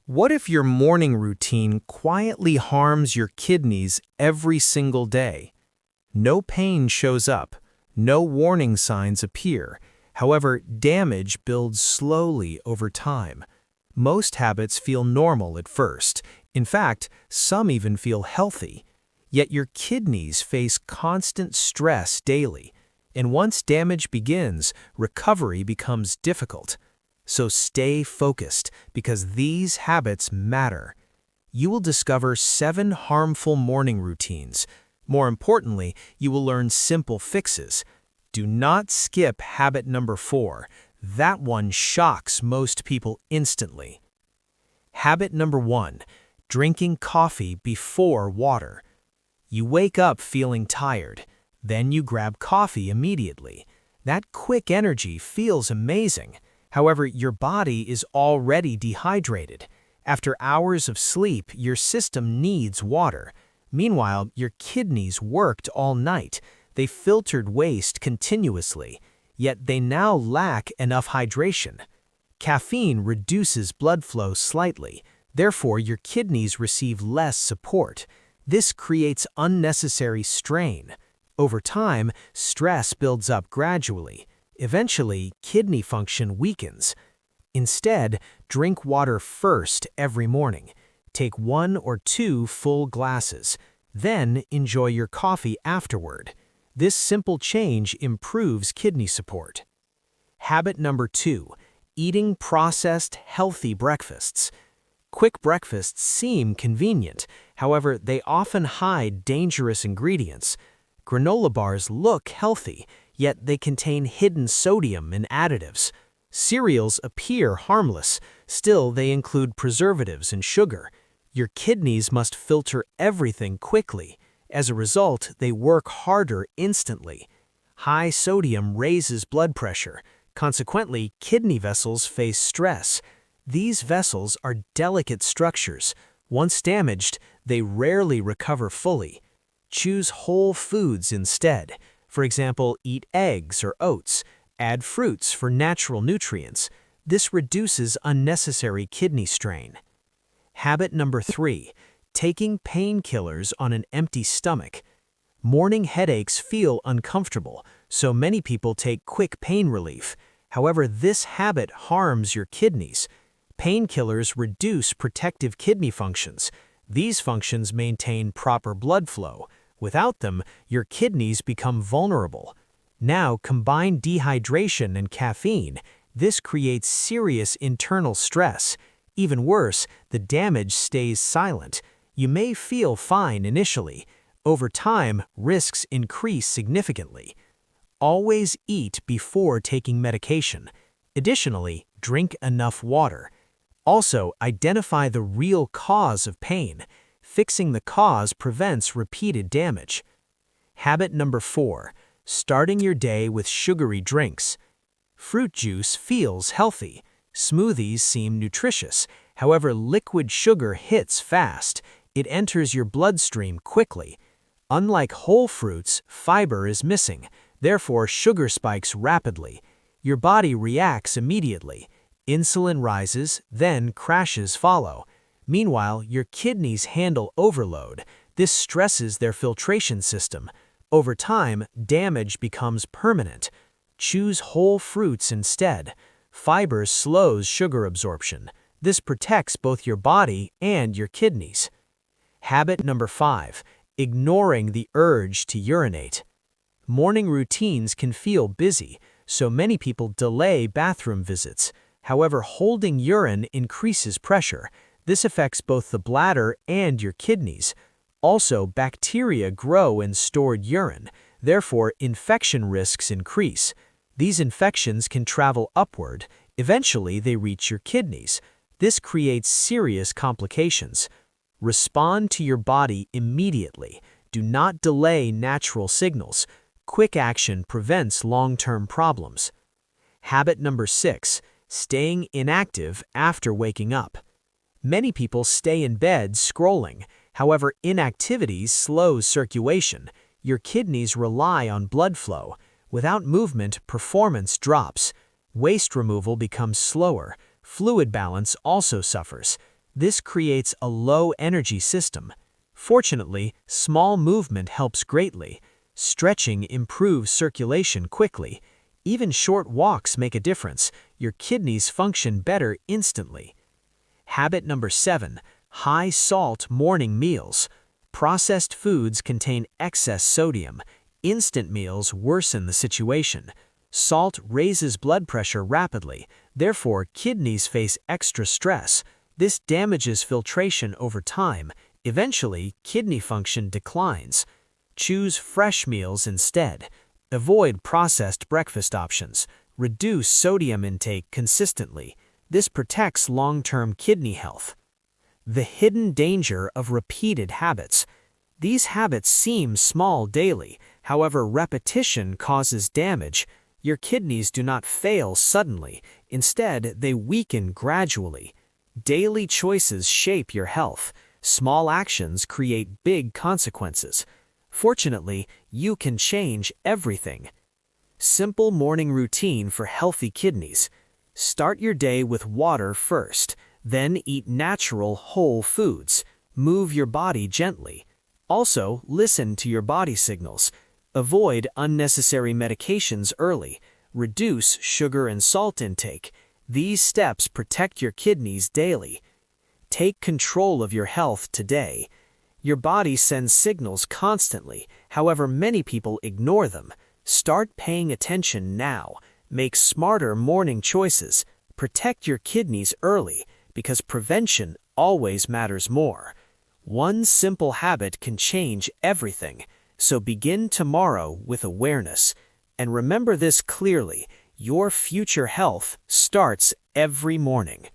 What if your morning routine quietly harms your kidneys every single day? No pain shows up, no warning signs appear. However, damage builds slowly over time. Most habits feel normal at first. In fact, some even feel healthy. Yet your kidneys face constant stress daily. And once damage begins, recovery becomes difficult. So stay focused, because these habits matter. You will discover 7 harmful morning routines. More importantly, you will learn simple fixes. Do not skip habit number 4. That one shocks most people instantly. Habit number 1. Drinking coffee before water. You wake up feeling tired. Then you grab coffee immediately. That quick energy feels amazing. However, your body is already dehydrated. After hours of sleep, your system needs water. Meanwhile, your kidneys worked all night. They filtered waste continuously, yet they now lack enough hydration. Caffeine reduces blood flow slightly. Therefore, your kidneys receive less support. This creates unnecessary strain. Over time, stress builds up gradually. Eventually, kidney function weakens. Instead, drink water first every morning. Take 1 or 2 full glasses. Then enjoy your coffee afterward. This simple change improves kidney support. Habit number 2. Eating processed, healthy breakfasts. Quick breakfasts seem convenient. However, they often hide dangerous ingredients. Granola bars look healthy, yet they contain hidden sodium and additives. Cereals appear harmless, still they include preservatives and sugar. Your kidneys must filter everything quickly. As a result, they work harder instantly. High sodium raises blood pressure. Consequently, kidney vessels face stress. These vessels are delicate structures. Once damaged, they rarely recover fully. Choose whole foods instead. For example, eat eggs or oats. Add fruits for natural nutrients. This reduces unnecessary kidney strain. Habit number 3. Taking painkillers on an empty stomach. Morning headaches feel uncomfortable, so many people take quick pain relief. However, this habit harms your kidneys. Painkillers reduce protective kidney functions. These functions maintain proper blood flow. Without them, your kidneys become vulnerable. Now combine dehydration and caffeine. This creates serious internal stress. Even worse, the damage stays silent. You may feel fine initially. Over time, risks increase significantly. Always eat before taking medication. Additionally, drink enough water. Also, identify the real cause of pain. Fixing the cause prevents repeated damage. Habit number 4. Starting your day with sugary drinks. Fruit juice feels healthy. Smoothies seem nutritious. However, liquid sugar hits fast. It enters your bloodstream quickly. Unlike whole fruits, fiber is missing. Therefore, sugar spikes rapidly. Your body reacts immediately. Insulin rises, then crashes follow. Meanwhile, your kidneys handle overload. This stresses their filtration system. Over time, damage becomes permanent. Choose whole fruits instead. Fiber slows sugar absorption. This protects both your body and your kidneys. Habit number 5. Ignoring the urge to urinate. Morning routines can feel busy, so many people delay bathroom visits. However, holding urine increases pressure. This affects both the bladder and your kidneys. Also, bacteria grow in stored urine. Therefore, infection risks increase. These infections can travel upward. Eventually, they reach your kidneys. This creates serious complications. Respond to your body immediately. Do not delay natural signals. Quick action prevents long-term problems. Habit number 6. Staying inactive after waking up. Many people stay in bed scrolling. However, inactivity slows circulation. Your kidneys rely on blood flow. Without movement, performance drops. Waste removal becomes slower. Fluid balance also suffers. This creates a low-energy system. Fortunately, small movement helps greatly. Stretching improves circulation quickly. Even short walks make a difference. Your kidneys function better instantly. Habit number 7. High-salt morning meals. Processed foods contain excess sodium. Instant meals worsen the situation. Salt raises blood pressure rapidly, therefore kidneys face extra stress. This damages filtration over time. Eventually, kidney function declines. Choose fresh meals instead. Avoid processed breakfast options. Reduce sodium intake consistently. This protects long-term kidney health. The hidden danger of repeated habits. These habits seem small daily, however, repetition causes damage. Your kidneys do not fail suddenly. Instead, they weaken gradually. Daily choices shape your health. Small actions create big consequences. Fortunately, you can change everything. Simple morning routine for healthy kidneys. Start your day with water first, then eat natural whole foods. Move your body gently. Also, listen to your body signals. Avoid unnecessary medications early. Reduce sugar and salt intake. These steps protect your kidneys daily. Take control of your health today. Your body sends signals constantly, however, many people ignore them. Start paying attention now. Make smarter morning choices. Protect your kidneys early, because prevention always matters more. One simple habit can change everything, so begin tomorrow with awareness. And remember this clearly: your future health starts every morning.